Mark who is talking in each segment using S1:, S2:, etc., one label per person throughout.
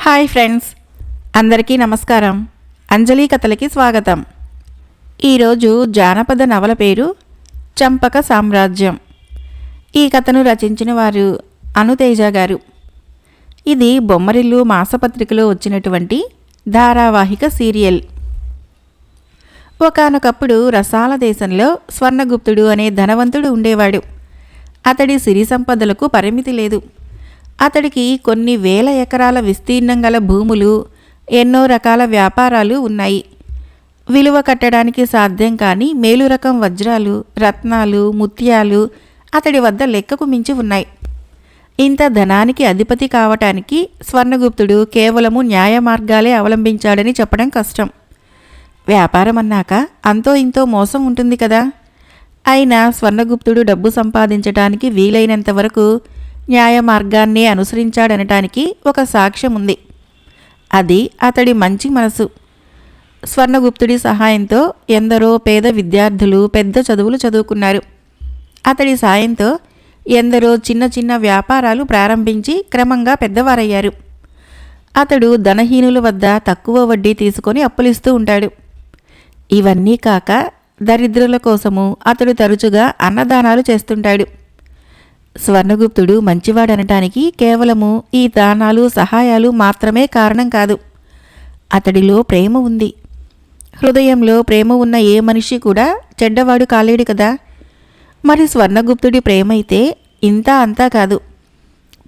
S1: Hi friends, అందరికీ నమస్కారం. అంజలి కథలకి స్వాగతం. ఈరోజు జానపద నవల పేరు చంపక సామ్రాజ్యం. ఈ కథను రచించిన వారు అనుతేజ గారు. ఇది బొమ్మరిల్లు మాసపత్రికలో వచ్చినటువంటి ధారావాహిక సీరియల్. ఒకానొకప్పుడు రసాల దేశంలో స్వర్ణగుప్తుడు అనే ధనవంతుడు ఉండేవాడు. అతడి సిరి సంపదలకు పరిమితి లేదు. అతడికి కొన్ని వేల ఎకరాల విస్తీర్ణం గల భూములు, ఎన్నో రకాల వ్యాపారాలు ఉన్నాయి. విలువ కట్టడానికి సాధ్యం కాని మేలురకం వజ్రాలు, రత్నాలు, ముత్యాలు అతడి వద్ద లెక్కకు మించి ఉన్నాయి. ఇంత ధనానికి అధిపతి కావటానికి స్వర్ణగుప్తుడు కేవలము న్యాయ మార్గాలే అవలంబించాడని చెప్పడం కష్టం. వ్యాపారం అన్నాక అంతో ఇంతో మోసం ఉంటుంది కదా. అయినా స్వర్ణగుప్తుడు డబ్బు సంపాదించటానికి వీలైనంత వరకు న్యాయ మార్గాన్నే అనుసరించాడనటానికి ఒక సాక్ష్యం ఉంది. అది అతడి మంచి మనసు. స్వర్ణగుప్తుడి సహాయంతో ఎందరో పేద విద్యార్థులు పెద్ద చదువులు చదువుకున్నారు. అతడి సాయంతో ఎందరో చిన్న చిన్న వ్యాపారాలు ప్రారంభించి క్రమంగా పెద్దవారయ్యారు. అతడు ధనహీనుల వద్ద తక్కువ వడ్డీ తీసుకొని అప్పులిస్తూ ఉంటాడు. ఇవన్నీ కాక దరిద్రుల కోసము అతడు తరచుగా అన్నదానాలు చేస్తుంటాడు. స్వర్ణగుప్తుడు మంచివాడనటానికి కేవలము ఈ దానాలు, సహాయాలు మాత్రమే కారణం కాదు. అతడిలో ప్రేమ ఉంది. హృదయంలో ప్రేమ ఉన్న ఏ మనిషి కూడా చెడ్డవాడు కాలేడు కదా. మరి స్వర్ణగుప్తుడి ప్రేమైతే ఇంతా అంతా కాదు.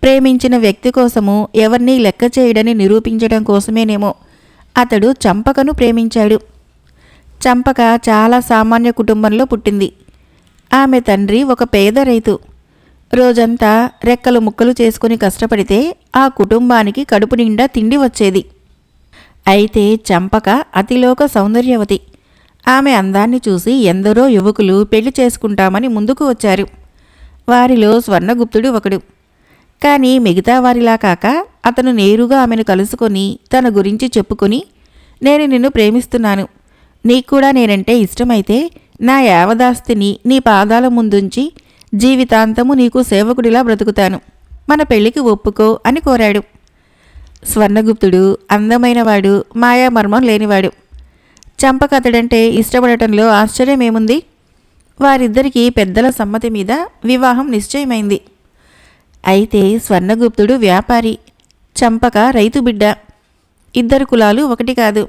S1: ప్రేమించిన వ్యక్తి కోసము ఎవరినీ లెక్క చేయడని నిరూపించడం కోసమేనేమో అతడు చంపకను ప్రేమించాడు. చంపక చాలా సామాన్య కుటుంబంలో పుట్టింది. ఆమె తండ్రి ఒక పేద రైతు. రోజంతా రెక్కలు ముక్కలు చేసుకుని కష్టపడితే ఆ కుటుంబానికి కడుపు నిండా తిండి వచ్చేది. అయితే చంపక అతిలోక సౌందర్యవతి. ఆమె అందాన్ని చూసి ఎందరో యువకులు పెళ్లి చేసుకుంటామని ముందుకు వచ్చారు. వారిలో స్వర్ణగుప్తుడు ఒకడు. కానీ మిగతా వారిలా కాక అతను నేరుగా ఆమెను కలుసుకొని తన గురించి చెప్పుకొని, నేను నిన్ను ప్రేమిస్తున్నాను, నీక్కూడా నేనంటే ఇష్టమైతే నా యావదాస్తిని నీ పాదాల ముందుంచి జీవితాంతము నీకు సేవకుడిలా బ్రతుకుతాను, మన పెళ్లికి ఒప్పుకో అని కోరాడు. స్వర్ణగుప్తుడు అందమైనవాడు, మాయామర్మం లేనివాడు. చంపకతడంటే ఇష్టపడటంలో ఆశ్చర్యమేముంది. వారిద్దరికీ పెద్దల సమ్మతి మీద వివాహం నిశ్చయమైంది. అయితే స్వర్ణగుప్తుడు వ్యాపారి, చంపక రైతు బిడ్డ. ఇద్దరు కులాలు ఒకటి కాదు.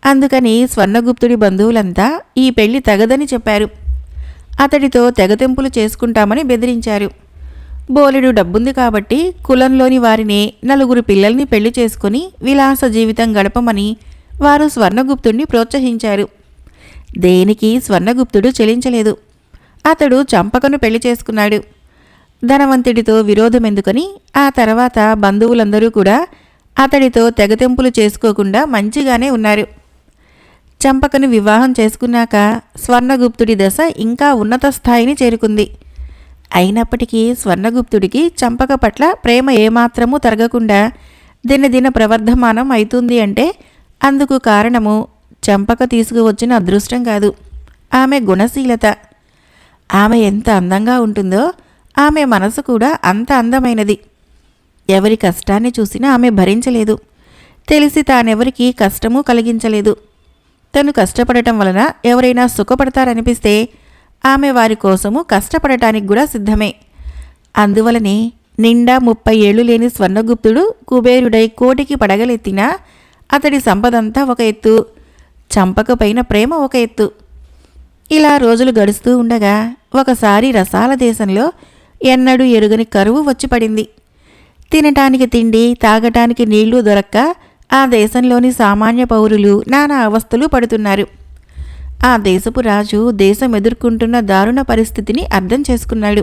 S1: అందుకని స్వర్ణగుప్తుడి బంధువులంతా ఈ పెళ్లి తగదని చెప్పారు. అతడితో తెగతెంపులు చేసుకుంటామని బెదిరించారు. బోలెడు డబ్బుంది కాబట్టి కులంలోని వారినే నలుగురు పిల్లల్ని పెళ్లి చేసుకుని విలాస జీవితం గడపమని వారు స్వర్ణగుప్తుడిని ప్రోత్సహించారు. దేనికి స్వర్ణగుప్తుడు చెలించలేదు. అతడు చంపకను పెళ్లి చేసుకున్నాడు. ధనవంతుడితో విరోధమెందుకని ఆ తర్వాత బంధువులందరూ కూడా అతడితో తెగతెంపులు చేసుకోకుండా మంచిగానే ఉన్నారు. చంపకను వివాహం చేసుకున్నాక స్వర్ణగుప్తుడి దశ ఇంకా ఉన్నత స్థాయిని చేరుకుంది. అయినప్పటికీ స్వర్ణగుప్తుడికి చంపక పట్ల ప్రేమ ఏమాత్రమూ తరగకుండా దినదిన ప్రవర్ధమానం అవుతుంది అంటే అందుకు కారణము చంపక తీసుకువచ్చిన అదృష్టం కాదు, ఆమె గుణశీలత. ఆమె ఎంత అందంగా ఉంటుందో ఆమె మనసు కూడా అంత అందమైనది. ఎవరి కష్టాన్ని చూసినా ఆమె భరించలేదు. తెలిసి తానెవరికి కష్టమూ కలిగించలేదు. తను కష్టపడటం వలన ఎవరైనా సుఖపడతారనిపిస్తే ఆమె వారి కోసము కష్టపడటానికి కూడా సిద్ధమే. అందువలనే నిండా 30 ఏళ్లు లేని స్వర్ణగుప్తుడు కుబేరుడై కోటికి పడగలెత్తినా అతడి సంపదంతా ఒక ఎత్తు, చంపకపైన ప్రేమ ఒక ఎత్తు. ఇలా రోజులు గడుస్తూ ఉండగా ఒకసారి రసాల దేశంలో ఎన్నడూ ఎరుగని కరువు వచ్చి పడింది. తినటానికి తిండి, తాగటానికి నీళ్లు దొరక్క ఆ దేశంలోని సామాన్య పౌరులు నానా అవస్థలు పడుతున్నారు. ఆ దేశపు రాజు దేశం ఎదుర్కొంటున్న దారుణ పరిస్థితిని అర్థం చేసుకున్నాడు.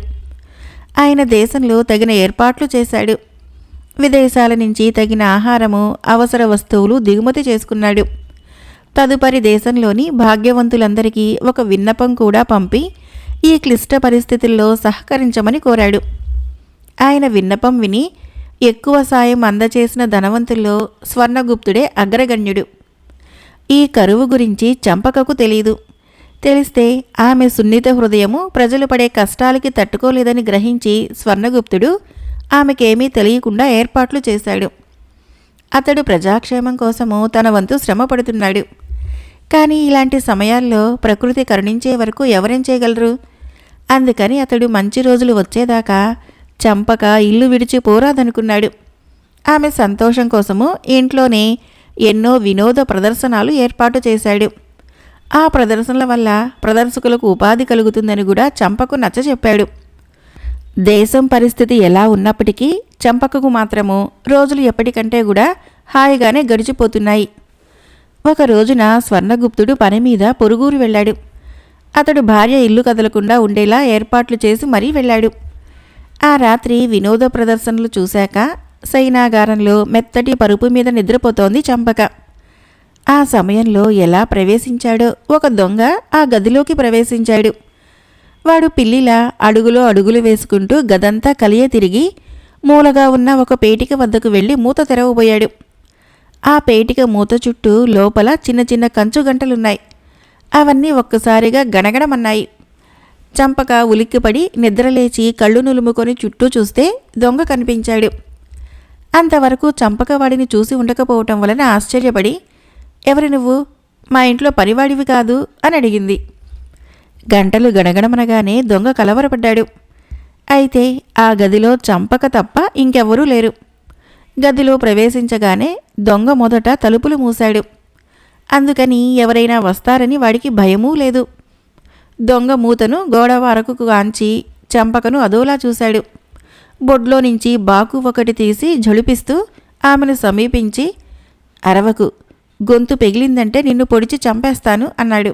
S1: ఆయన దేశంలో తగిన ఏర్పాట్లు చేశాడు. విదేశాల నుంచి తగిన ఆహారము, అవసర వస్తువులు దిగుమతి చేసుకున్నాడు. తదుపరి దేశంలోని భాగ్యవంతులందరికీ ఒక విన్నపం కూడా పంపి ఈ క్లిష్ట పరిస్థితుల్లో సహకరించమని కోరాడు. ఆయన విన్నపం విని ఎక్కువ సాయం అందచేసిన ధనవంతుల్లో స్వర్ణగుప్తుడే అగ్రగణ్యుడు. ఈ కరువు గురించి చంపకకు తెలీదు. తెలిస్తే ఆమె సున్నిత హృదయము ప్రజలు పడే కష్టాలకి తట్టుకోలేదని గ్రహించి స్వర్ణగుప్తుడు ఆమెకేమీ తెలియకుండా ఏర్పాట్లు చేశాడు. అతడు ప్రజాక్షేమం కోసము తన వంతు శ్రమ పడుతున్నాడు. కానీ ఇలాంటి సమయాల్లో ప్రకృతి కరుణించే వరకు ఎవరేం చేయగలరు? అందుకని అతడు మంచి రోజులు వచ్చేదాకా చంపక ఇల్లు విడిచి పోరాదనుకున్నాడు. ఆమె సంతోషం కోసము ఇంట్లోనే ఎన్నో వినోద ప్రదర్శనలు ఏర్పాటు చేశాడు. ఆ ప్రదర్శనల వల్ల ప్రదర్శకులకు ఉపాధి కలుగుతుందని కూడా చంపకు నచ్చచెప్పాడు. దేశం పరిస్థితి ఎలా ఉన్నప్పటికీ చంపకకు మాత్రము రోజులు ఎప్పటికంటే కూడా హాయిగానే గడిచిపోతున్నాయి. ఒక రోజున స్వర్ణగుప్తుడు పని మీద పొరుగురు వెళ్ళాడు. అతడు భార్య ఇల్లు కదలకుండా ఉండేలా ఏర్పాట్లు చేసి మరీ వెళ్ళాడు. ఆ రాత్రి వినోద ప్రదర్శనలు చూశాక శయనాగారంలో మెత్తటి పరుపు మీద నిద్రపోతోంది చంపక. ఆ సమయంలో ఎలా ప్రవేశించాడో ఒక దొంగ ఆ గదిలోకి ప్రవేశించాడు. వాడు పిల్లిలా అడుగులో అడుగులు వేసుకుంటూ గదంతా కలియ తిరిగి మూలగా ఉన్న ఒక పేటిక వద్దకు వెళ్ళి మూత తెరవబోయాడు. ఆ పేటిక మూత చుట్టూ లోపల చిన్న చిన్న కంచు గంటలున్నాయి. అవన్నీ ఒక్కసారిగా గణగణమన్నాయి. చంపక ఉలిక్కిపడి నిద్రలేచి కళ్ళు నులుముకొని చుట్టూ చూస్తే దొంగ కనిపించాడు. అంతవరకు చంపక వాడిని చూసి ఉండకపోవటం వలన ఆశ్చర్యపడి, ఎవరు నువ్వు? మా ఇంట్లో పనివాడివి కాదు అని అడిగింది. గంటలు గణగణమనగానే దొంగ కలవరపడ్డాడు. అయితే ఆ గదిలో చంపక తప్ప ఇంకెవ్వరూ లేరు. గదిలో ప్రవేశించగానే దొంగ మొదట తలుపులు మూశాడు. అందుకని ఎవరైనా వస్తారని వాడికి భయమూ లేదు. దొంగ మూతను గోడవారకు కాంచి చంపకను అదోలా చూశాడు. బొడ్లో నుంచి బాకు ఒకటి తీసి జొలిపిస్తూ ఆమెను సమీపించి, అరవకు, గొంతు పెగిలిందంటే నిన్ను పొడిచి చంపేస్తాను అన్నాడు.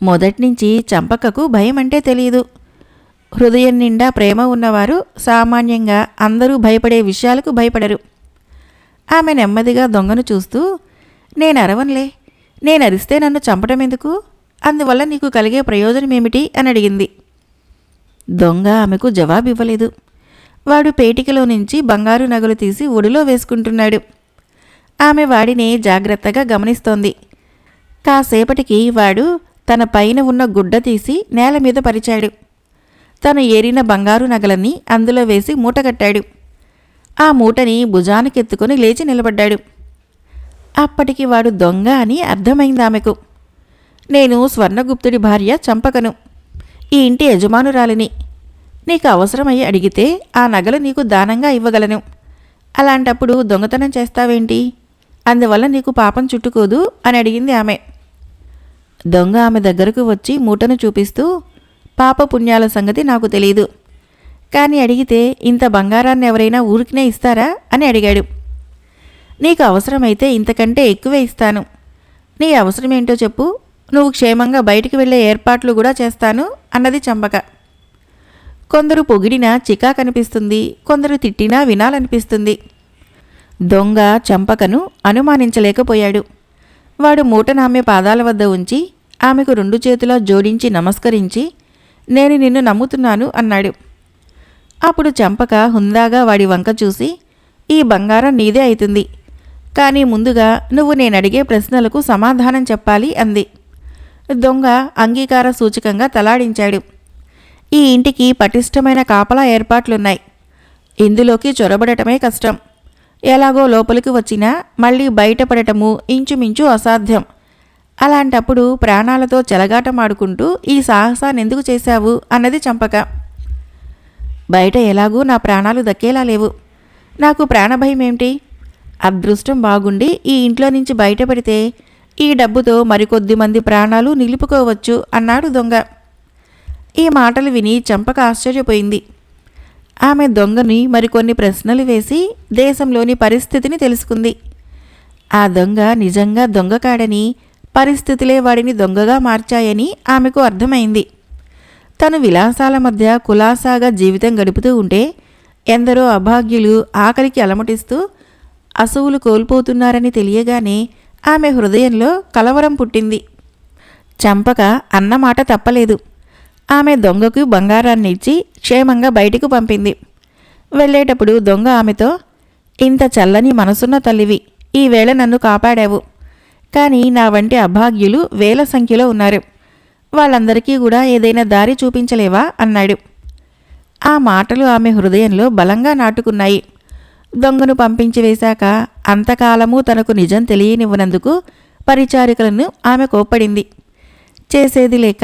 S1: మొదట్నుంచి చంపకకు భయం అంటే తెలియదు. హృదయం నిండా ప్రేమ ఉన్నవారు సామాన్యంగా అందరూ భయపడే విషయాలకు భయపడరు. ఆమె నెమ్మదిగా దొంగను చూస్తూ, నేనరవన్లే, నేనరిస్తే నన్ను చంపడం ఎందుకు? అందువల్ల నీకు కలిగే ప్రయోజనమేమిటి అని అడిగింది. దొంగ ఆమెకు జవాబివ్వలేదు. వాడు పేటికలో నుంచి బంగారు నగలు తీసి ఒడిలో వేసుకుంటున్నాడు. ఆమె వాడిని జాగ్రత్తగా గమనిస్తోంది. కాసేపటికి వాడు తన పైన ఉన్న గుడ్డ తీసి నేల మీద పరిచాడు. తను ఏరిన బంగారు నగలన్నీ అందులో వేసి మూటగట్టాడు. ఆ మూటని భుజానికెత్తుకుని లేచి నిలబడ్డాడు. అప్పటికి వాడు దొంగ అని అర్థమైంది ఆమెకు. నేను స్వర్ణగుప్తుడి భార్య చంపకను, ఈ ఇంటి యజమానురాలిని. నీకు అవసరమయ్యి అడిగితే ఆ నగలు నీకు దానంగా ఇవ్వగలను. అలాంటప్పుడు దొంగతనం చేస్తావేంటి? అందువల్ల నీకు పాపం చుట్టుకోదు అని అడిగింది ఆమె. దొంగ ఆమె దగ్గరకు వచ్చి మూటను చూపిస్తూ, పాపపుణ్యాల సంగతి నాకు తెలీదు, కానీ అడిగితే ఇంత బంగారాన్ని ఎవరైనా ఊరికినే ఇస్తారా అని అడిగాడు. నీకు అవసరమైతే ఇంతకంటే ఎక్కువే ఇస్తాను. నీ అవసరమేంటో చెప్పు, నువ్వు క్షేమంగా బయటికి వెళ్ళే ఏర్పాట్లు కూడా చేస్తాను అన్నది చంపక. కొందరు పొగిడినా చికా కనిపిస్తుంది, కొందరు తిట్టినా వినాలనిపిస్తుంది. దొంగ చంపకను అనుమానించలేకపోయాడు. వాడు మూటను ఆమె పాదాల వద్ద ఉంచి ఆమెకు 2 చేతులా జోడించి నమస్కరించి, నేను నిన్ను నమ్ముతున్నాను అన్నాడు. అప్పుడు చంపక హుందాగా వాడి వంక చూసి, ఈ బంగారం నీదే అవుతుంది, కానీ ముందుగా నువ్వు నేనడిగే ప్రశ్నలకు సమాధానం చెప్పాలి అంది. దొంగ అంగీకార సూచకంగా తలాడించాడు. ఈ ఇంటికి పటిష్టమైన కాపలా ఏర్పాట్లున్నాయి. ఇందులోకి చొరబడటమే కష్టం. ఎలాగో లోపలికి వచ్చినా మళ్ళీ బయటపడటము ఇంచుమించు అసాధ్యం. అలాంటప్పుడు ప్రాణాలతో చెలగాటమాడుకుంటూ ఈ సాహసాన్ని ఎందుకు చేశావు అన్నది చంపక. బయట ఎలాగూ నా ప్రాణాలు దక్కేలా లేవు. నాకు ప్రాణభయం ఏమిటి? అదృష్టం బాగుండి ఈ ఇంట్లో నుంచి బయటపడితే ఈ డబ్బుతో మరికొద్ది మంది ప్రాణాలు నిలుపుకోవచ్చు అన్నాడు దొంగ. ఈ మాటలు విని చంపక ఆశ్చర్యపోయింది. ఆమె దొంగని మరికొన్ని ప్రశ్నలు వేసి దేశంలోని పరిస్థితిని తెలుసుకుంది. ఆ దొంగ నిజంగా దొంగ కాడని, పరిస్థితులే వాడిని దొంగగా మార్చాయని ఆమెకు అర్థమైంది. తను విలాసాల మధ్య కులాసాగా జీవితం గడుపుతూ ఉంటే ఎందరో అభాగ్యులు ఆకలికి అలమటిస్తూ అసువులు కోల్పోతున్నారని తెలియగానే ఆమె హృదయంలో కలవరం పుట్టింది. చంపక అన్నమాట తప్పలేదు. ఆమె దొంగకు బంగారాన్ని ఇచ్చి క్షేమంగా బయటికి పంపింది. వెళ్ళేటప్పుడు దొంగ ఆమెతో, ఇంత చల్లని మనసున్న తల్లివి, ఈవేళ నన్ను కాపాడావు. కానీ నా వంటి అభాగ్యులు వేల సంఖ్యలో ఉన్నారు. వాళ్ళందరికీ కూడా ఏదైనా దారి చూపించలేవా అన్నాడు. ఆ మాటలు ఆమె హృదయంలో బలంగా నాటుకున్నాయి. దొంగను పంపించి వేశాక అంతకాలము తనకు నిజం తెలియనివ్వనందుకు పరిచారికలను ఆమె కోప్పడింది. చేసేది లేక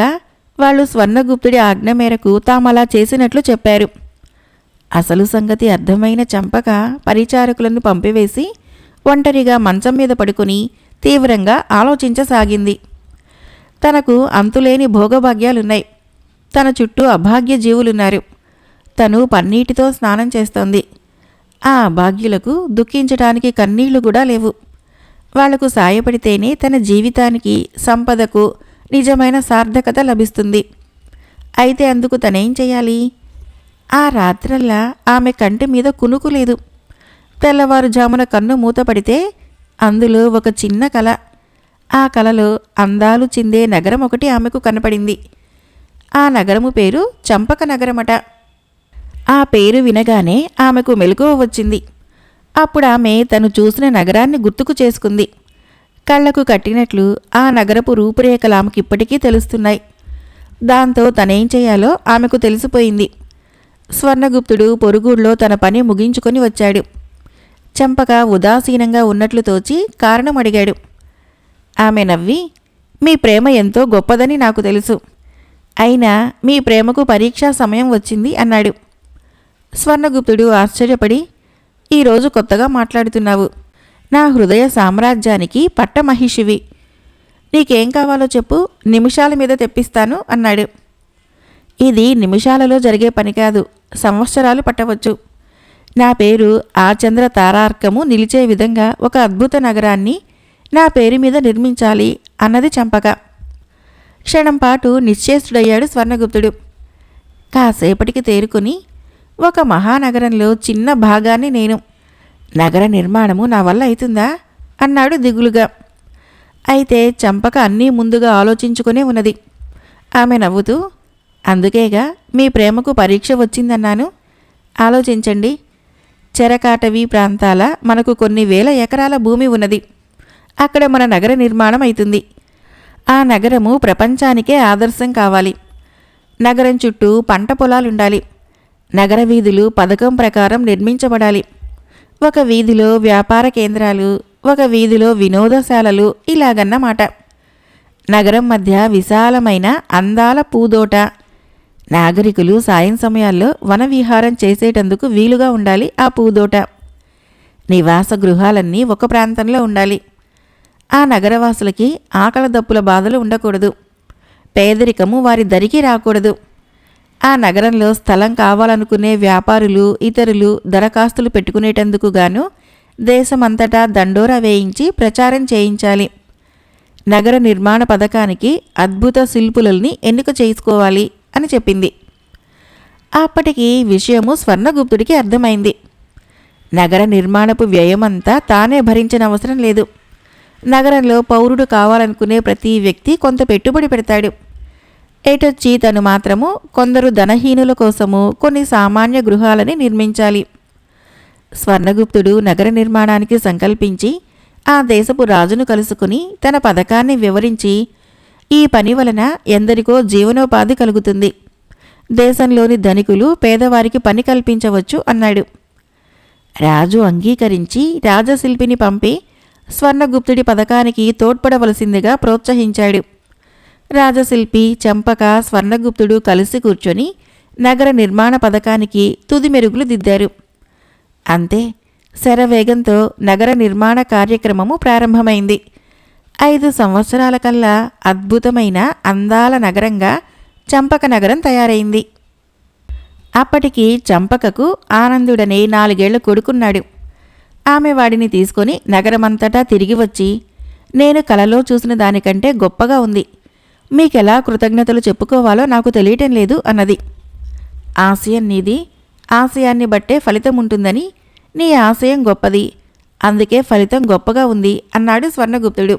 S1: వాళ్ళు స్వర్ణగుప్తుడి ఆజ్ఞ మేరకు తామలా చేసినట్లు చెప్పారు. అసలు సంగతి అర్థమైన చంపక పరిచారకులను పంపివేసి ఒంటరిగా మంచం మీద పడుకుని తీవ్రంగా ఆలోచించసాగింది. తనకు అంతులేని భోగభాగ్యాలున్నాయి. తన చుట్టూ అభాగ్య జీవులున్నారు. తను పన్నీటితో స్నానం చేస్తోంది. ఆ అభాగ్యులకు దుఃఖించటానికి కన్నీళ్లు కూడా లేవు. వాళ్లకు సాయపడితేనే తన జీవితానికి, సంపదకు నిజమైన సార్థకత లభిస్తుంది. అయితే అందుకు తనేం చేయాలి? ఆ రాత్రల్లా ఆమె కంటి మీద కునుకు లేదు. తెల్లవారుజామున కన్ను మూతపడితే అందులో ఒక చిన్న కల. ఆ కలలో అందాలు చిందే నగరం ఒకటి ఆమెకు కనపడింది. ఆ నగరము పేరు చంపక నగరమట. ఆ పేరు వినగానే ఆమెకు మెలకువ వచ్చింది. అప్పుడు ఆమె తను చూసిన నగరాన్ని గుర్తుకు చేసుకుంది. కళ్లకు కట్టినట్లు ఆ నగరపు రూపురేఖలు ఆమెకిప్పటికీ తెలుస్తున్నాయి. దాంతో తనేం చేయాలో ఆమెకు తెలిసిపోయింది. స్వర్ణగుప్తుడు పొరుగుళ్ళో తన పని ముగించుకొని వచ్చాడు. చంపక ఉదాసీనంగా ఉన్నట్లు తోచి కారణం అడిగాడు. ఆమె నవ్వి, మీ ప్రేమ ఎంతో గొప్పదని నాకు తెలుసు. అయినా మీ ప్రేమకు పరీక్షా సమయం వచ్చింది అన్నాడు. స్వర్ణగుప్తుడు ఆశ్చర్యపడి, ఈరోజు కొత్తగా మాట్లాడుతున్నావు. నా హృదయ సామ్రాజ్యానికి పట్టమహిషివి. నీకేం కావాలో చెప్పు, నిమిషాల మీద తెప్పిస్తాను అన్నాడు. ఇది నిమిషాలలో జరిగే పని కాదు, సంవత్సరాలు పట్టవచ్చు. నా పేరు ఆచంద్ర తారార్కము నిలిచే విధంగా ఒక అద్భుత నగరాన్ని నా పేరు మీద నిర్మించాలి అన్నది చంపక. క్షణం పాటు నిశ్చేష్టుడయ్యాడు స్వర్ణగుప్తుడు. కాసేపటికి తేరుకుని, ఒక మహానగరంలో చిన్న భాగాన్ని నేను. నగర నిర్మాణము నా వల్ల అవుతుందా అన్నాడు దిగులుగా. అయితే చంపక అన్నీ ముందుగా ఆలోచించుకునే ఉన్నది. ఆమె నవ్వుతూ, అందుకేగా మీ ప్రేమకు పరీక్ష వచ్చిందన్నాను. ఆలోచించండి. చెరకాటవీ ప్రాంతాల మనకు కొన్ని వేల ఎకరాల భూమి ఉన్నది. అక్కడ మన నగర నిర్మాణం అవుతుంది. ఆ నగరము ప్రపంచానికే ఆదర్శం కావాలి. నగరం చుట్టూ పంట పొలాలుండాలి. నగర వీధులు పథకం ప్రకారం నిర్మించబడాలి. ఒక వీధిలో వ్యాపార కేంద్రాలు, ఒక వీధిలో వినోదశాలలు, ఇలాగన్నమాట. నగరం మధ్య విశాలమైన అందాల పూదోట. నాగరికులు సాయం సమయాల్లో వనవిహారం చేసేటందుకు వీలుగా ఉండాలి ఆ పూదోట. నివాస గృహాలన్నీ ఒక ప్రాంతంలో ఉండాలి. ఆ నగరవాసులకి ఆకలి దప్పుల బాధలు ఉండకూడదు. పేదరికము వారి దరికి రాకూడదు. ఆ నగరంలో స్థలం కావాలనుకునే వ్యాపారులు, ఇతరులు దరఖాస్తులు పెట్టుకునేటందుకు గాను దేశమంతటా దండోరా వేయించి ప్రచారం చేయించాలి. నగర నిర్మాణ పథకానికి అద్భుత శిల్పులని ఎన్నిక చేసుకోవాలి అని చెప్పింది. అప్పటికి విషయము స్వర్ణగుప్తుడికి అర్థమైంది. నగర నిర్మాణపు వ్యయమంతా తానే భరించనవసరం లేదు. నగరంలో పౌరుడు కావాలనుకునే ప్రతి వ్యక్తి కొంత పెట్టుబడి పెడతాడు. ఏటొచ్చి తను మాత్రము కొందరు ధనహీనుల కోసము కొన్ని సామాన్య గృహాలని నిర్మించాలి. స్వర్ణగుప్తుడు నగర నిర్మాణానికి సంకల్పించి ఆ దేశపు రాజును కలుసుకుని తన పథకాన్ని వివరించి, ఈ పని వలన ఎందరికో జీవనోపాధి కలుగుతుంది. దేశంలోని ధనికులు పేదవారికి పని కల్పించవచ్చు అన్నాడు. రాజు అంగీకరించి రాజశిల్పిని పంపి స్వర్ణగుప్తుడి పథకానికి తోడ్పడవలసిందిగా ప్రోత్సహించాడు. రాజశిల్పి, చంపక, స్వర్ణగుప్తుడు కలిసి కూర్చొని నగర నిర్మాణ పథకానికి తుది మెరుగులు దిద్దారు. అంతే, శరవేగంతో నగర నిర్మాణ కార్యక్రమము ప్రారంభమైంది. 5 సంవత్సరాల కల్లా అద్భుతమైన అందాల నగరంగా చంపక నగరం తయారైంది. అప్పటికి చంపకకు ఆనందుడనే 4 ఏళ్ల కొడుకున్నాడు. ఆమె వాడిని తీసుకొని నగరమంతటా తిరిగి వచ్చి, నేను కలలో చూసిన దానికంటే గొప్పగా ఉంది. మీకెలా కృతజ్ఞతలు చెప్పుకోవాలో నాకు తెలియటం లేదు అన్నది. ఆశయం నీది, ఆశయాన్ని బట్టే ఫలితం ఉంటుందని. నీ ఆశయం గొప్పది, అందుకే ఫలితం గొప్పగా ఉంది అన్నాడు స్వర్ణగుప్తుడు.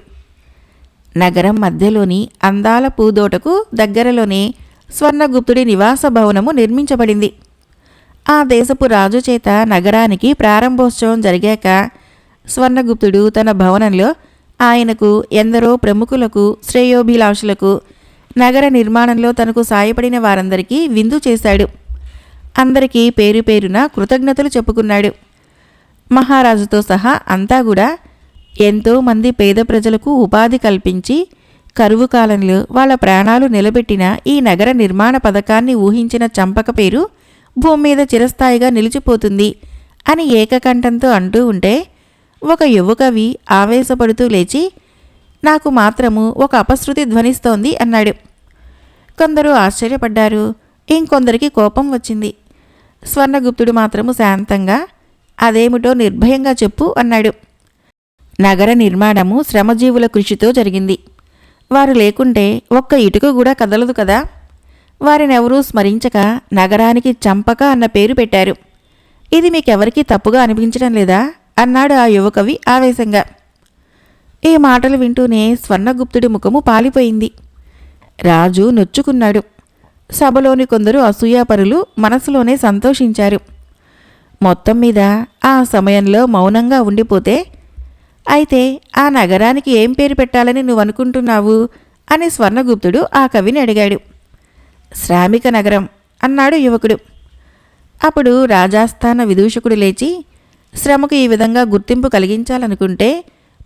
S1: నగరం మధ్యలోని అందాల పూదోటకు దగ్గరలోనే స్వర్ణగుప్తుడి నివాస భవనము నిర్మించబడింది. ఆ దేశపు రాజు చేత నగరానికి ప్రారంభోత్సవం జరిగాక స్వర్ణగుప్తుడు తన భవనంలో ఆయనకు, ఎందరో ప్రముఖులకు, శ్రేయోభిలాషులకు, నగర నిర్మాణంలో తనకు సాయపడిన వారందరికీ విందు చేశాడు. అందరికీ పేరు పేరున కృతజ్ఞతలు చెప్పుకున్నాడు. మహారాజుతో సహా అంతా కూడా ఎంతోమంది పేద ప్రజలకు ఉపాధి కల్పించి కరువు కాలంలో వాళ్ళ ప్రాణాలు నిలబెట్టిన ఈ నగర నిర్మాణ పథకాన్ని ఊహించిన చంపక పేరు భూమి మీద చిరస్థాయిగా నిలిచిపోతుంది అని ఏకకంఠంతో అంటూ ఉంటే ఒక యువకవి ఆవేశపడుతూ లేచి, నాకు మాత్రము ఒక అపశృతి ధ్వనిస్తోంది అన్నాడు. కొందరు ఆశ్చర్యపడ్డారు, ఇంకొందరికి కోపం వచ్చింది. స్వర్ణగుప్తుడు మాత్రము శాంతంగా, అదేమిటో నిర్భయంగా చెప్పు అన్నాడు. నగర నిర్మాణము శ్రమజీవుల కృషితో జరిగింది. వారు లేకుంటే ఒక్క ఇటుక కూడా కదలదు కదా. వారినెవరూ స్మరించక నగరానికి చంపక అన్న పేరు పెట్టారు. ఇది మీకెవరికీ తప్పుగా అనిపించడం లేదా అన్నాడు ఆ యువకవి ఆవేశంగా. ఈ మాటలు వింటూనే స్వర్ణగుప్తుడి ముఖము పాలిపోయింది. రాజు నొచ్చుకున్నాడు. సభలోని కొందరు అసూయాపరులు మనసులోనే సంతోషించారు. మొత్తం మీద ఆ సమయంలో మౌనంగా ఉండిపోతే, అయితే ఆ నగరానికి ఏం పేరు పెట్టాలని నువ్వనుకుంటున్నావు అని స్వర్ణగుప్తుడు ఆ కవిని అడిగాడు. శ్రామిక నగరం అన్నాడు యువకుడు. అప్పుడు రాజాస్థాన విదూషకుడు లేచి, శ్రమకు ఈ విధంగా గుర్తింపు కలిగించాలనుకుంటే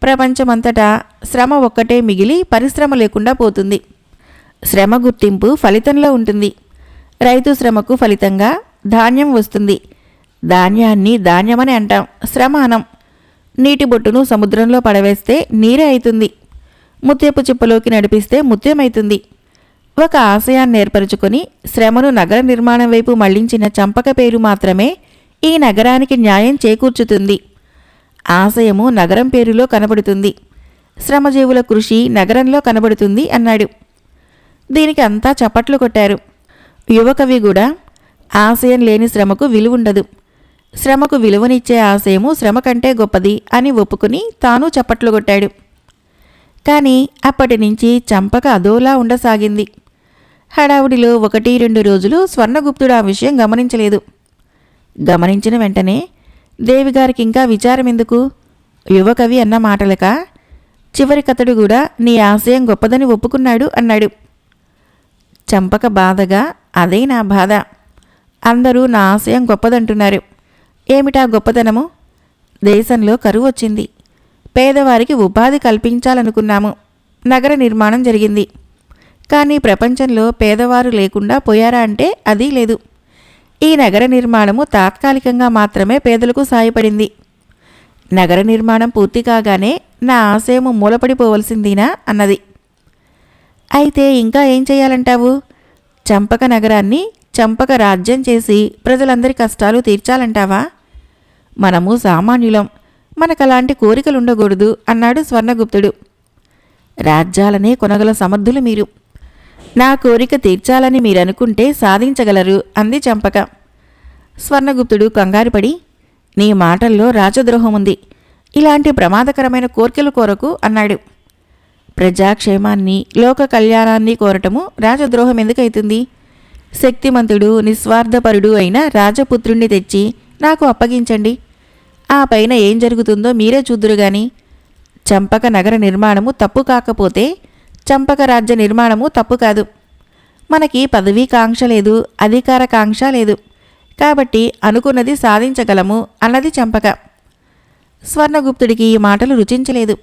S1: ప్రపంచమంతటా శ్రమ ఒక్కటే మిగిలి పరిశ్రమ లేకుండా పోతుంది. శ్రమ గుర్తింపు ఫలితంలో ఉంటుంది. రైతు శ్రమకు ఫలితంగా ధాన్యం వస్తుంది. ధాన్యాన్ని ధాన్యమని అంటాం, శ్రమ అనం. నీటి బొట్టును సముద్రంలో పడవేస్తే నీరే అవుతుంది. ముత్యపు చిప్పలోకి నడిపిస్తే ముత్యమైతుంది. ఒక ఆశయాన్ని ఏర్పరచుకొని శ్రమను నగర నిర్మాణం వైపు మళ్లించిన చంపక పేరు మాత్రమే ఈ నగరానికి న్యాయం చేకూర్చుతుంది. ఆశయము నగరం పేరులో కనబడుతుంది. శ్రమజీవుల కృషి నగరంలో కనబడుతుంది అన్నాడు. దీనికి అంతా చప్పట్లు కొట్టారు. యువకవి కూడా, ఆశయం లేని శ్రమకు విలువుండదు, శ్రమకు విలువనిచ్చే ఆశయము శ్రమ కంటే గొప్పది అని ఒప్పుకుని తాను చప్పట్లు కొట్టాడు. కానీ అప్పటి నుంచి చంపక అదోలా ఉండసాగింది. హడావుడిలో 1-2 రోజులు స్వర్ణగుప్తుడు ఆ విషయం గమనించలేదు. గమనించిన వెంటనే, దేవిగారికి ఇంకా విచారమెందుకు, యువకవి అన్న మాటలక చివరికతడు కూడా నీ ఆశయం గొప్పదని ఒప్పుకున్నాడు అన్నాడు. చంపక బాధగా, అదే నా బాధ. అందరూ నా ఆశయం గొప్పదంటున్నారు. ఏమిటా గొప్పదనము? దేశంలో కరువు వచ్చింది. పేదవారికి ఉపాధి కల్పించాలనుకున్నాము. నగర నిర్మాణం జరిగింది. కానీ ప్రపంచంలో పేదవారు లేకుండా పోయారా అంటే అదీ లేదు. ఈ నగర నిర్మాణము తాత్కాలికంగా మాత్రమే పేదలకు సాయపడింది. నగర నిర్మాణం పూర్తి కాగానే నా ఆశయము మూలపడిపోవలసిందినా అన్నది. అయితే ఇంకా ఏం చేయాలంటావు? చంపక నగరాన్ని చంపక రాజ్యం చేసి ప్రజలందరి కష్టాలు తీర్చాలంటావా? మనము సామాన్యులం, మనకలాంటి కోరికలుండకూడదు అన్నాడు స్వర్ణగుప్తుడు. రాజ్యాలనే కొనగల సమర్థులు మీరు. నా కోరిక తీర్చాలని మీరనుకుంటే సాధించగలరు అంది చంపక. స్వర్ణగుప్తుడు కంగారుపడి, నీ మాటల్లో రాజద్రోహముంది, ఇలాంటి ప్రమాదకరమైన కోర్కెలు కోరకు అన్నాడు. ప్రజాక్షేమాన్ని లోక కళ్యాణాన్ని కోరటము రాజద్రోహం ఎందుకైతుంది? శక్తిమంతుడు నిస్వార్థపరుడు అయిన రాజపుత్రుణ్ణి తెచ్చి నాకు అప్పగించండి. ఆ పైన ఏం జరుగుతుందో మీరే చూద్దురుగాని. చంపక నగర నిర్మాణము తప్పు కాకపోతే చంపక రాజ్య నిర్మాణము తప్పు కాదు. మనకి పదవీ కాంక్ష లేదు, అధికార కాంక్ష లేదు, కాబట్టి అనుకున్నది సాధించగలము అన్నది చంపక. స్వర్ణగుప్తుడికి ఈ మాటలు రుచించలేదు.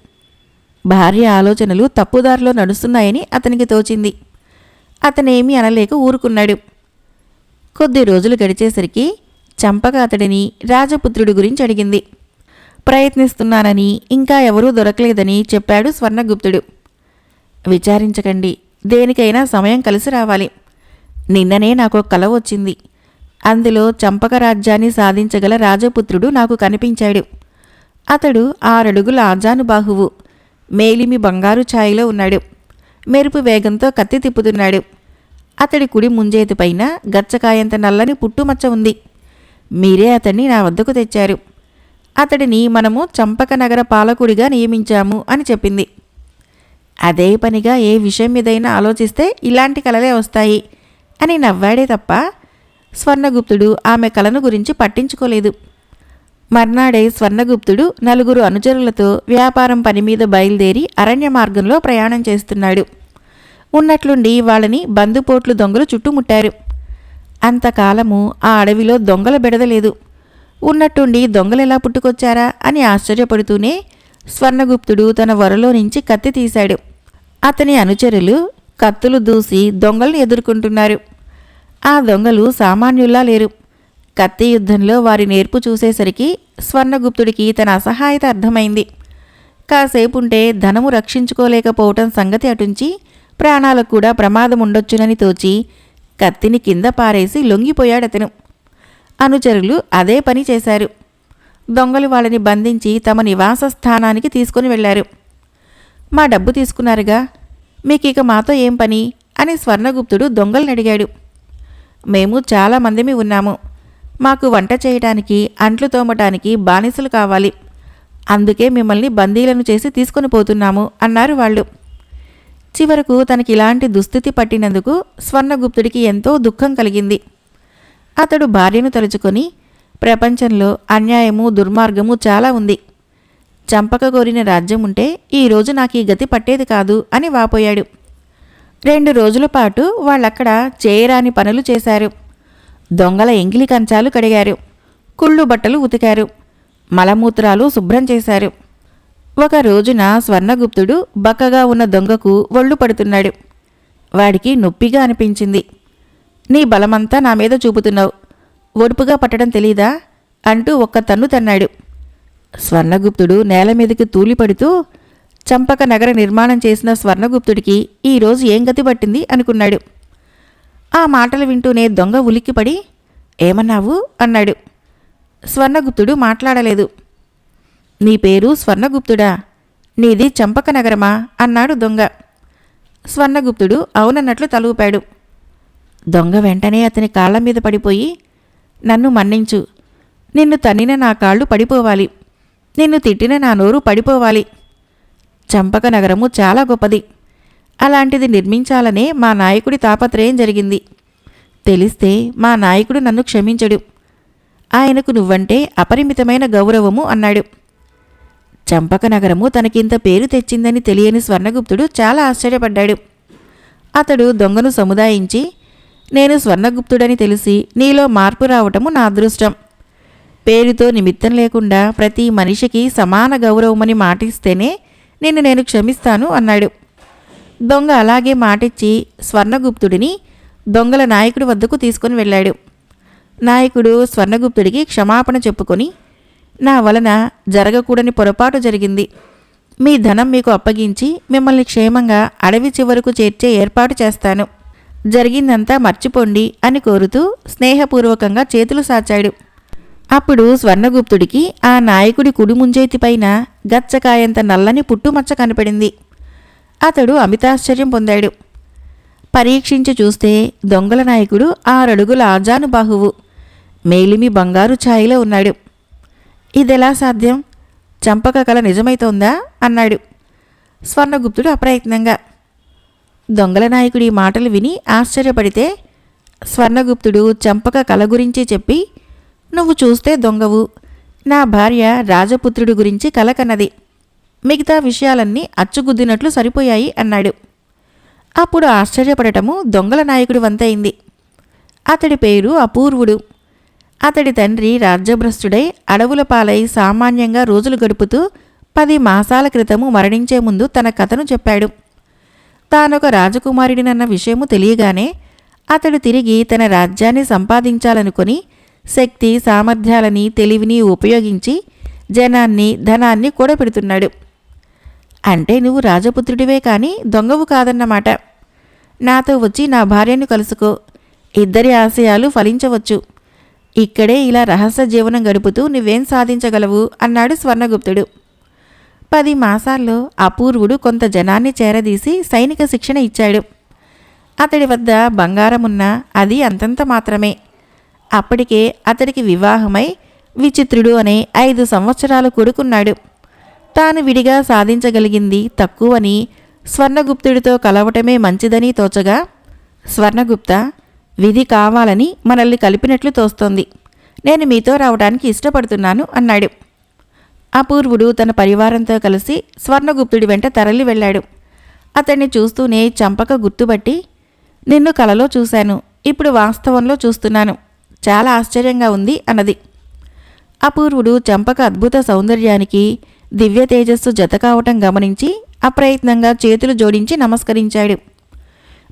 S1: భార్య ఆలోచనలు తప్పుదారిలో నడుస్తున్నాయని అతనికి తోచింది. అతనేమీ అనలేక ఊరుకున్నాడు. కొద్ది రోజులు గడిచేసరికి చంపక అతడిని రాజపుత్రుడి గురించి అడిగింది. ప్రయత్నిస్తున్నానని, ఇంకా ఎవరూ దొరకలేదని చెప్పాడు స్వర్ణగుప్తుడు. విచారించకండి, దేనికైనా సమయం కలిసి రావాలి. నిన్ననే నాకు కల వచ్చింది. అందులో చంపక రాజ్యాన్ని సాధించగల రాజపుత్రుడు నాకు కనిపించాడు. అతడు 6 అడుగుల ఆజానుబాహువు, మేలిమి బంగారు ఛాయలో ఉన్నాడు. మెరుపు వేగంతో కత్తి తిప్పుతున్నాడు. అతడి కుడి ముంజేతిపైన గచ్చకాయంత నల్లని పుట్టుమచ్చ ఉంది. మీరే అతన్ని నా వద్దకు తెచ్చారు. అతడిని మనము చంపక నగర పాలకుడిగా నియమించాము అని చెప్పింది. అదే పనిగా ఏ విషయం మీదైనా ఆలోచిస్తే ఇలాంటి కలలే వస్తాయి అని నవ్వాడే తప్ప స్వర్ణగుప్తుడు ఆమె కలను గురించి పట్టించుకోలేదు. మర్నాడే స్వర్ణగుప్తుడు 4 అనుచరులతో వ్యాపారం పని మీద బయలుదేరి అరణ్య మార్గంలో ప్రయాణం చేస్తున్నాడు. ఉన్నట్లుండి వాళ్ళని బందుపోట్లు దొంగలు చుట్టుముట్టారు. అంతకాలము ఆ అడవిలో దొంగల బెడదలేదు. ఉన్నట్టుండి దొంగలెలా పుట్టుకొచ్చారా అని ఆశ్చర్యపడుతూనే స్వర్ణగుప్తుడు తన వరలో నుంచి కత్తి తీశాడు. అతని అనుచరులు కత్తులు దూసి దొంగల్ని ఎదుర్కొంటున్నారు. ఆ దొంగలు సామాన్యుల్లా లేరు. కత్తి యుద్ధంలో వారి నేర్పు చూసేసరికి స్వర్ణగుప్తుడికి తన అసహాయత అర్థమైంది. కాసేపుంటే ధనము రక్షించుకోలేకపోవటం సంగతి అటుంచి ప్రాణాలకు కూడా ప్రమాదం ఉండొచ్చునని తోచి కత్తిని కింద పారేసి లొంగిపోయాడతను. అనుచరులు అదే పని చేశారు. దొంగలు వాళ్ళని బంధించి తమ నివాస స్థానానికి తీసుకుని వెళ్లారు. మా డబ్బు తీసుకున్నారుగా, మీకిక మాతో ఏం పని అని స్వర్ణగుప్తుడు దొంగల్ని అడిగాడు. మేము చాలా మందిమి ఉన్నాము. మాకు వంట చేయటానికి, అంట్లు తోమటానికి బానిసలు కావాలి. అందుకే మిమ్మల్ని బందీలను చేసి తీసుకొని పోతున్నాము అన్నారు వాళ్ళు. చివరకు తనకిలాంటి దుస్థితి పట్టినందుకు స్వర్ణగుప్తుడికి ఎంతో దుఃఖం కలిగింది. అతడు భార్యను తలుచుకొని, ప్రపంచంలో అన్యాయము, దుర్మార్గము చాలా ఉంది. చంపక కోరిన రాజ్యం ఉంటే ఈరోజు నాకు ఈ గతి పట్టేది కాదు అని వాపోయాడు. 2 రోజుల పాటు వాళ్ళక్కడ చేయరాని పనులు చేశారు. దొంగల ఎంగిలి కంచాలు కడిగారు, కుళ్ళు బట్టలు ఉతికారు, మలమూత్రాలు శుభ్రం చేశారు. ఒక రోజున స్వర్ణగుప్తుడు బక్కగా ఉన్న దొంగకు ఒళ్ళు పడుతున్నాడు. వాడికి నొప్పిగా అనిపించింది. నీ బలమంతా నా మీద చూపుతున్నావు, ఒడుపుగా పట్టడం తెలీదా అంటూ ఒక్క తన్ను తన్నాడు. స్వర్ణగుప్తుడు నేల మీదకి తూలిపడుతూ, చంపక నగర నిర్మాణం చేసిన స్వర్ణగుప్తుడికి ఈరోజు ఏం గతి పట్టింది అనుకున్నాడు. ఆ మాటలు వింటూనే దొంగ ఉలిక్కిపడి, ఏమన్నావు అన్నాడు. స్వర్ణగుప్తుడు మాట్లాడలేదు. నీ పేరు స్వర్ణగుప్తుడా? నీది చంపక నగరమా అన్నాడు దొంగ. స్వర్ణగుప్తుడు అవునన్నట్లు తలూపాడు. దొంగ వెంటనే అతని కాళ్ల మీద పడిపోయి, నన్ను మన్నించు. నిన్ను తన్నిన నా కాళ్ళు పడిపోవాలి, నిన్ను తిట్టిన నా నోరు పడిపోవాలి. చంపక నగరము చాలా గొప్పది. అలాంటిది నిర్మించాలనే మా నాయకుడి తాపత్రయం జరిగింది. తెలిస్తే మా నాయకుడు నన్ను క్షమించడు. ఆయనకు నువ్వంటే అపరిమితమైన గౌరవము అన్నాడు. చంపక నగరము తనకింత పేరు తెచ్చిందని తెలియని స్వర్ణగుప్తుడు చాలా ఆశ్చర్యపడ్డాడు. అతడు దొంగను సముదాయించి, నేను స్వర్ణగుప్తుడని తెలిసి నీలో మార్పు రావటము నా అదృష్టం. పేరుతో నిమిత్తం లేకుండా ప్రతి మనిషికి సమాన గౌరవమని మాటిస్తేనే నిన్ను నేను క్షమిస్తాను అన్నాడు. దొంగ అలాగే మాటిచ్చి స్వర్ణగుప్తుడిని దొంగల నాయకుడి వద్దకు తీసుకుని వెళ్ళాడు. నాయకుడు స్వర్ణగుప్తుడికి క్షమాపణ చెప్పుకొని, నా వలన జరగకూడని పొరపాటు జరిగింది. మీ ధనం మీకు అప్పగించి మిమ్మల్ని క్షేమంగా అడవి చివరకు చేర్చే ఏర్పాటు చేస్తాను. జరిగిందంతా మర్చిపోండి అని కోరుతూ స్నేహపూర్వకంగా చేతులు సాచాడు. అప్పుడు స్వర్ణగుప్తుడికి ఆ నాయకుడి కుడి ముంజేతిపైన గచ్చకాయంత నల్లని పుట్టుమచ్చ కనపడింది. అతడు అమితాశ్చర్యం పొందాడు. పరీక్షించి చూస్తే దొంగల నాయకుడు 6 అడుగుల ఆజానుబాహువు, మేలిమి బంగారు ఛాయలో ఉన్నాడు. ఇదెలా సాధ్యం? చంపక కల నిజమైతోందా అన్నాడు స్వర్ణగుప్తుడు అప్రయత్నంగా. దొంగల నాయకుడి మాటలు విని ఆశ్చర్యపడితే స్వర్ణగుప్తుడు చంపక కల గురించి చెప్పి, నువ్వు చూస్తే దొంగవు, నా భార్య రాజపుత్రుడి గురించి కల కన్నది, మిగతా విషయాలన్నీ అచ్చుగుద్దినట్లు సరిపోయాయి అన్నాడు. అప్పుడు ఆశ్చర్యపడటము దొంగల నాయకుడి వంతైంది. అతడి పేరు అపూర్వుడు. అతడి తండ్రి రాజ్యభ్రష్టుడై అడవుల పాలై సామాన్యంగా రోజులు గడుపుతూ 10 మాసాల క్రితము మరణించే ముందు తన కథను చెప్పాడు. తానొక రాజకుమారుడినన్న విషయము తెలియగానే అతడు తిరిగి తన రాజ్యాన్ని సంపాదించాలనుకొని శక్తి సామర్థ్యాలని తెలివిని ఉపయోగించి జనాన్ని ధనాన్ని కూడబెడుతున్నాడు. అంటే నువ్వు రాజపుత్రుడివే కానీ దొంగవు కాదన్నమాట. నాతో వచ్చి నా భార్యను కలుసుకో, ఇద్దరి ఆశయాలు ఫలించవచ్చు. ఇక్కడే ఇలా రహస్య జీవనం గడుపుతూ నువ్వేం సాధించగలవు అన్నాడు స్వర్ణగుప్తుడు. 10 మాసాల్లో అపూర్వుడు కొంత జనాన్ని చేరదీసి సైనిక శిక్షణ ఇచ్చాడు. అతడి వద్ద బంగారమున్నా అది అంతంత మాత్రమే. అప్పటికే అతడికి వివాహమై విచిత్రుడు అనే 5 సంవత్సరాలు కొడుకున్నాడు. తాను విడిగా సాధించగలిగింది తక్కువని స్వర్ణగుప్తుడితో కలవటమే మంచిదని తోచగా, స్వర్ణగుప్త, విధి కావాలని మనల్ని కలిపినట్లు తోస్తోంది. నేను మీతో రావడానికి ఇష్టపడుతున్నాను అన్నాడు. అపూర్వుడు తన పరివారంతో కలిసి స్వర్ణగుప్తుడి వెంట తరలి వెళ్ళాడు. అతన్ని చూస్తూనే చంపక గుర్తుపట్టి, నిన్ను కలలో చూశాను, ఇప్పుడు వాస్తవంలో చూస్తున్నాను, చాలా ఆశ్చర్యంగా ఉంది అన్నది. అపూర్వుడు చంపక అద్భుత సౌందర్యానికి దివ్య తేజస్సు జత కావటం గమనించి అప్రయత్నంగా చేతులు జోడించి నమస్కరించాడు.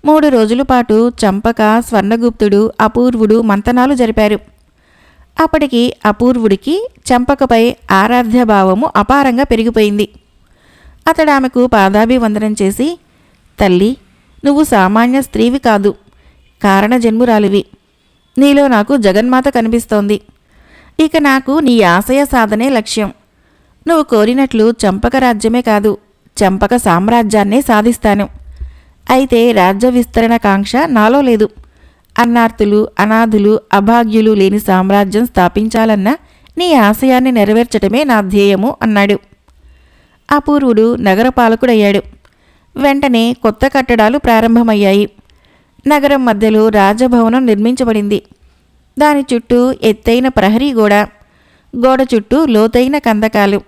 S1: 3 రోజుల పాటు చంపక, స్వర్ణగుప్తుడు, అపూర్వుడు మంతనాలు జరిపారు. అప్పటికి అపూర్వుడికి చంపకపై ఆరాధ్యభావము అపారంగా పెరిగిపోయింది. అతడు ఆమెకు పాదాభివందనం చేసి, తల్లి, నువ్వు సామాన్య స్త్రీవి కాదు, కారణజన్మురాలివి. నీలో నాకు జగన్మాత కనిపిస్తోంది. ఇక నాకు నీ ఆశయ సాధనే లక్ష్యం. నువ్వు కోరినట్లు చంపక రాజ్యమే కాదు, చంపక సామ్రాజ్యాన్నే సాధిస్తాను. అయితే రాజ్య విస్తరణ కాంక్ష నాలో లేదు. అన్నార్తులు, అనాథులు, అభాగ్యులు లేని సామ్రాజ్యం స్థాపించాలన్న నీ ఆశయాన్ని నెరవేర్చటమే నా ధ్యేయము అన్నాడు. అపూర్వుడు నగరపాలకుడయ్యాడు. వెంటనే కొత్త కట్టడాలు ప్రారంభమయ్యాయి. నగరం మధ్యలో రాజభవనం నిర్మించబడింది. దాని చుట్టూ ఎత్తైన ప్రహరీ గోడ చుట్టూ లోతైన కందకాలు.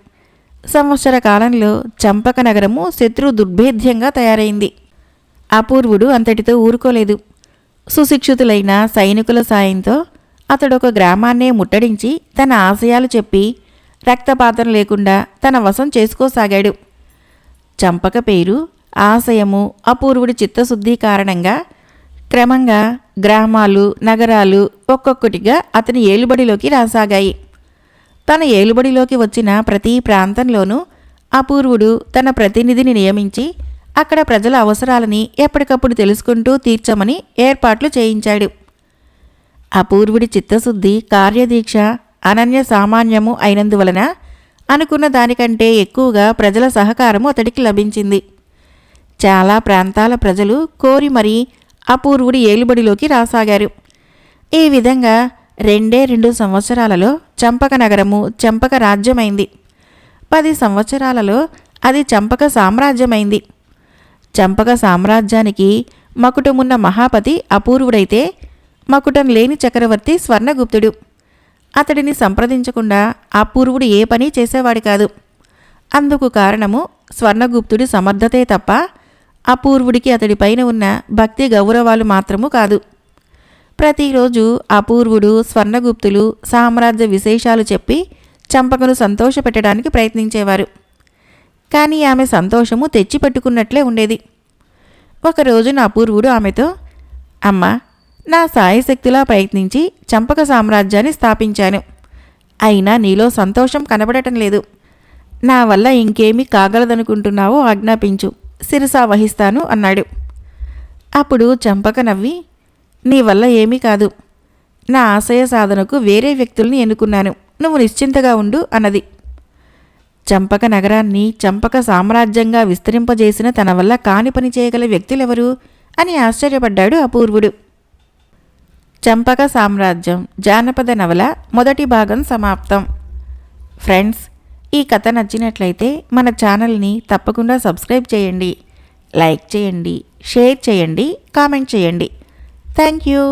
S1: సంవత్సర కాలంలో చంపక నగరము శత్రు దుర్భేద్యంగా తయారైంది. అపూర్వుడు అంతటితో ఊరుకోలేదు. సుశిక్షితులైన సైనికుల సాయంతో అతడొక గ్రామాన్నే ముట్టడించి తన ఆశయాలు చెప్పి రక్తపాతం లేకుండా తన వశం చేసుకోసాగాడు. చంపక పేరు, ఆశయము, అపూర్వుడి చిత్తశుద్ధి కారణంగా క్రమంగా గ్రామాలు, నగరాలు ఒక్కొక్కటిగా అతని ఏలుబడిలోకి రాసాగాయి. తన ఏలుబడిలోకి వచ్చిన ప్రతి ప్రాంతంలోనూ అపూర్వుడు తన ప్రతినిధిని నియమించి అక్కడ ప్రజల అవసరాలని ఎప్పటికప్పుడు తెలుసుకుంటూ తీర్చమని ఏర్పాట్లు చేయించాడు. అపూర్వుడి చిత్తశుద్ధి, కార్యదీక్ష అనన్య సామాన్యము అయినందువలన అనుకున్న దానికంటే ఎక్కువగా ప్రజల సహకారము అతడికి లభించింది. చాలా ప్రాంతాల ప్రజలు కోరి మరీ అపూర్వుడి ఏలుబడిలోకి రాసాగారు. ఈ విధంగా 2 సంవత్సరాలలో చంపక నగరము చంపక రాజ్యమైంది. 10 సంవత్సరాలలో అది చంపక సామ్రాజ్యమైంది. చంపక సామ్రాజ్యానికి మకుటమున్న మహాపతి అపూర్వుడైతే మకుటం లేని చక్రవర్తి స్వర్ణగుప్తుడు. అతడిని సంప్రదించకుండా అపూర్వుడు ఏ పని చేసేవాడు కాదు. అందుకు కారణము స్వర్ణగుప్తుడి సమర్థతే తప్ప అపూర్వుడికి అతడిపైన ఉన్న భక్తి గౌరవాలు మాత్రము కాదు. ప్రతిరోజు అపూర్వుడు, స్వర్ణగుప్తులు సామ్రాజ్య విశేషాలు చెప్పి చంపకను సంతోషపెట్టడానికి ప్రయత్నించేవారు. కానీ ఆమె సంతోషము తెచ్చిపెట్టుకున్నట్లే ఉండేది. ఒకరోజున అపూర్వుడు ఆమెతో, అమ్మా, నా సాయశక్తిలా ప్రయత్నించి చంపక సామ్రాజ్యాన్ని స్థాపించాను. అయినా నీలో సంతోషం కనబడటం లేదు. నా వల్ల ఇంకేమీ కాగలదనుకుంటున్నావో ఆజ్ఞాపించు, శిరసా వహిస్తాను అన్నాడు. అప్పుడు చంపక నవ్వి, నీ వల్ల ఏమీ కాదు. నా ఆశయ సాధనకు వేరే వ్యక్తుల్ని ఎన్నుకున్నాను, నువ్వు నిశ్చింతగా ఉండు అన్నది. చంపక నగరాన్ని చంపక సామ్రాజ్యంగా విస్తరింపజేసిన తన వల్ల కాని పని చేయగల వ్యక్తులెవరు అని ఆశ్చర్యపడ్డాడు అపూర్వుడు. చంపక సామ్రాజ్యం జానపద నవల మొదటి భాగం సమాప్తం. ఫ్రెండ్స్, ఈ కథ నచ్చినట్లయితే మన ఛానల్ని తప్పకుండా సబ్స్క్రైబ్ చేయండి, లైక్ చేయండి, షేర్ చేయండి, కామెంట్ చేయండి. Thank you.